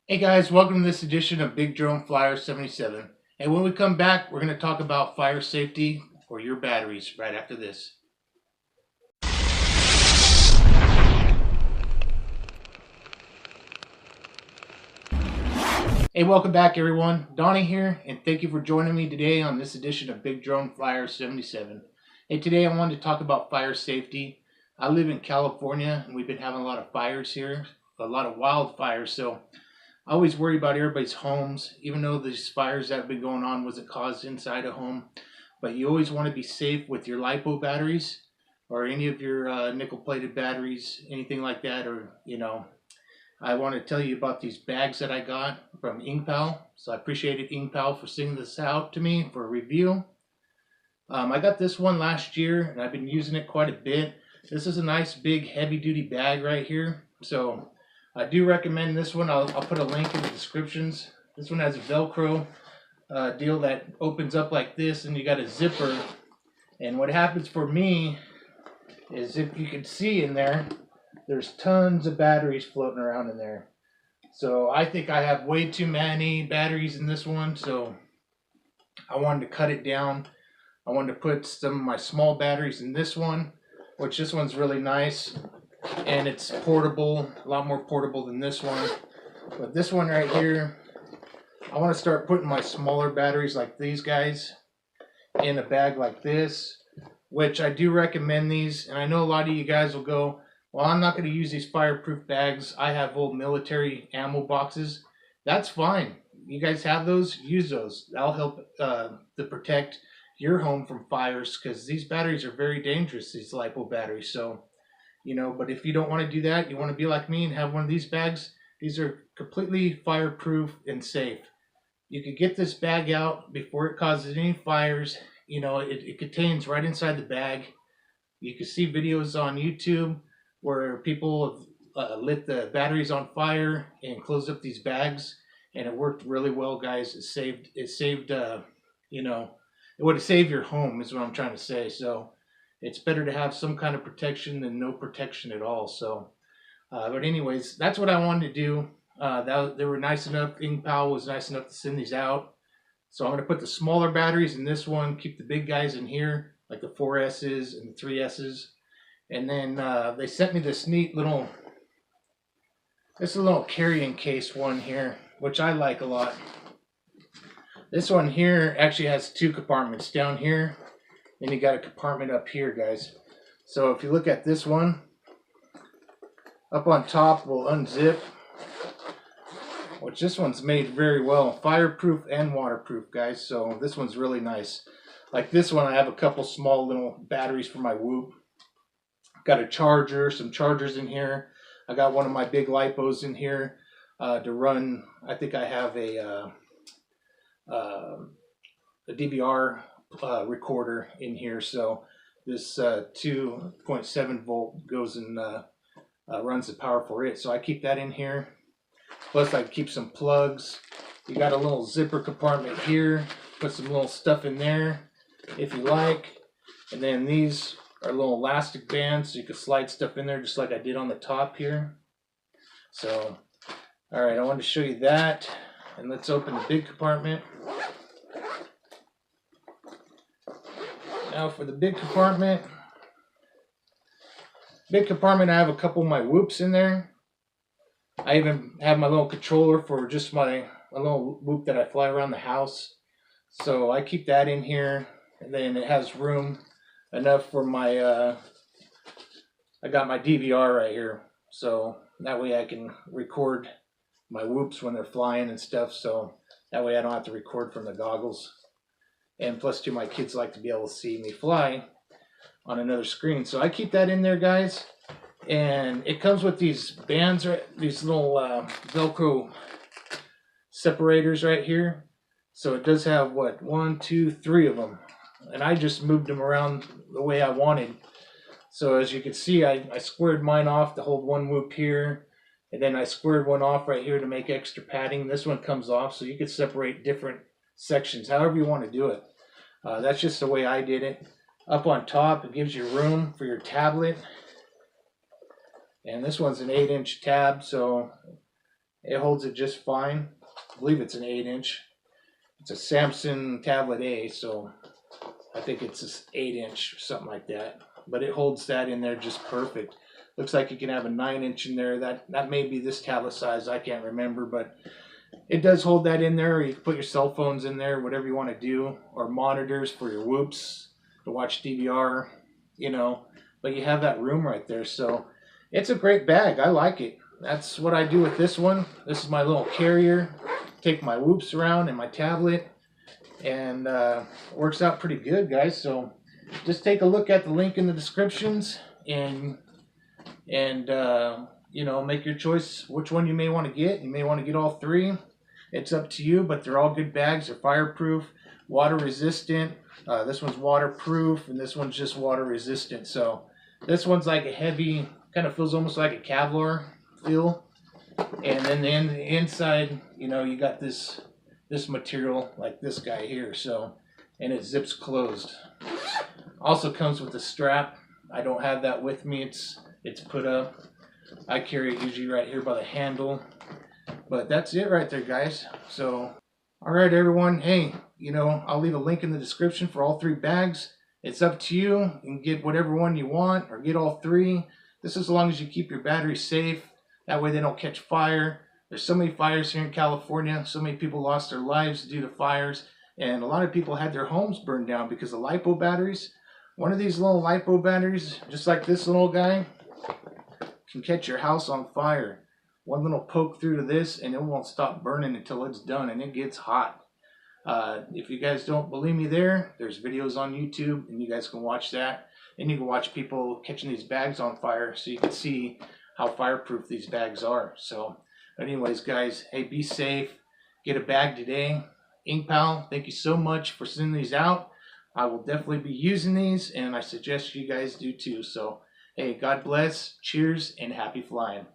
Hey guys, welcome to this edition of Big Drone Flyer 77. And when we come back, we're going to talk about fire safety for your batteries right after this. Hey, welcome back everyone. Donnie here, and thank you for joining me today on this edition of Big Drone Flyer 77. Hey, today I wanted to talk about fire safety. I live in California, and we've been having a lot of fires here, a lot of wildfires, so I always worry about everybody's homes, even though these fires that have been going on wasn't caused inside a home. But you always want to be safe with your Lipo batteries or any of your nickel-plated batteries, anything like that. I want to tell you about these bags that I got from ENGPOW. So I appreciated ENGPOW for sending this out to me for a review. I got this one last year, and I've been using it quite a bit. This is a nice big heavy-duty bag right here. So I do recommend this one. I'll put a link in the descriptions. This one has a Velcro deal that opens up like this, and you got a zipper. And what happens for me is, if you can see in there, there's tons of batteries floating around in there. So I think I have way too many batteries in this one, so I wanted to cut it down. I wanted to put some of my small batteries in this one, which this one's really nice. And it's portable, a lot more portable than this one. But this one right here, I want to start putting my smaller batteries like these guys in a bag like this, which I do recommend these. And I know a lot of you guys will go, well, I'm not going to use these fireproof bags. I have old military ammo boxes. That's fine. You guys have those, use those. That'll help to protect your home from fires, because these batteries are very dangerous, these Lipo batteries. So but if you don't want to do that, you want to be like me and have one of these bags, these are completely fireproof and safe. You could get this bag out before it causes any fires. It contains right inside the bag. You can see videos on YouTube where people have lit the batteries on fire and closed up these bags, and it worked really well, guys. It would have saved your home, is what I'm trying to say. So it's better to have some kind of protection than no protection at all. So, but anyways, that's what I wanted to do. They were nice enough. ENGPOW was nice enough to send these out. So I'm going to put the smaller batteries in this one, keep the big guys in here, like the 4S's and the 3S's. And then they sent me this neat little, carrying case one here, which I like a lot. This one here actually has two compartments down here. And you got a compartment up here, guys. So if you look at this one, up on top will unzip, which this one's made very well. Fireproof and waterproof, guys. So this one's really nice. Like this one, I have a couple small little batteries for my Whoop. Got a charger, some chargers in here. I got one of my big Lipos in here to run. I think I have a DVR recorder in here, so this 2.7 volt goes and runs the power for it. So I keep that in here. Plus I keep some plugs. You got a little zipper compartment here. Put some little stuff in there if you like. And then these are little elastic bands, so you can slide stuff in there just like I did on the top here. So, all right, I wanted to show you that. And let's open the big compartment. Now for the big compartment, I have a couple of my Whoops in there. I even have my little controller for just a little Whoop that I fly around the house. So I keep that in here, and then it has room enough for my, I got my DVR right here. So that way I can record my Whoops when they're flying and stuff. So that way I don't have to record from the goggles. And plus, too, my kids like to be able to see me fly on another screen. So I keep that in there, guys. And it comes with these bands, these little Velcro separators right here. So it does have, what, 1, 2, 3 of them. And I just moved them around the way I wanted. So as you can see, I squared mine off to hold one Whoop here. And then I squared one off right here to make extra padding. This one comes off, so you could separate different sections, however you want to do it. That's just the way I did it. Up on top, it gives you room for your tablet. And this one's an 8-inch tab, so It holds it just fine. I believe it's an 8-inch. It's a Samsung Tablet A, so I think it's an 8-inch or something like that. But it holds that in there just perfect. Looks like you can have a 9-inch in there. That may be this tablet size. I can't remember, but it does hold that in there. You can put your cell phones in there, whatever you want to do, or monitors for your whoops to watch DVR, you know. But you have that room right there, so it's a great bag. I like it. That's what I do with this one. This is my little carrier. Take my whoops around and my tablet, and works out pretty good, guys. So just take a look at the link in the descriptions, and you know, make your choice which one you may want to get. You may want to get all three. It's up to you, but they're all good bags. They're fireproof, water resistant. This one's waterproof, and this one's just water resistant. So this one's like a heavy, kind of feels almost like a Kevlar feel. And then the inside, you know, you got this material like this guy here. So, and it zips closed. Also comes with a strap. I don't have that with me. It's put up. I carry it usually right here by the handle. But that's it right there, guys. So, all right, everyone. Hey, you know, I'll leave a link in the description for all three bags. It's up to you. You can get whatever one you want or get all three. This is as long as you keep your batteries safe. That way they don't catch fire. There's so many fires here in California. So many people lost their lives due to fires. And a lot of people had their homes burned down because of Lipo batteries. One of these little Lipo batteries, just like this little guy, can catch your house on fire. One little poke through to this and it won't stop burning until it's done, and it gets hot. If you guys don't believe me there's videos on YouTube, and you guys can watch that. And you can watch people catching these bags on fire so you can see how fireproof these bags are. So anyways, guys, hey, be safe. Get a bag today. ENGPOW, thank you so much for sending these out. I will definitely be using these, and I suggest you guys do too. So hey, God bless, cheers, and happy flying.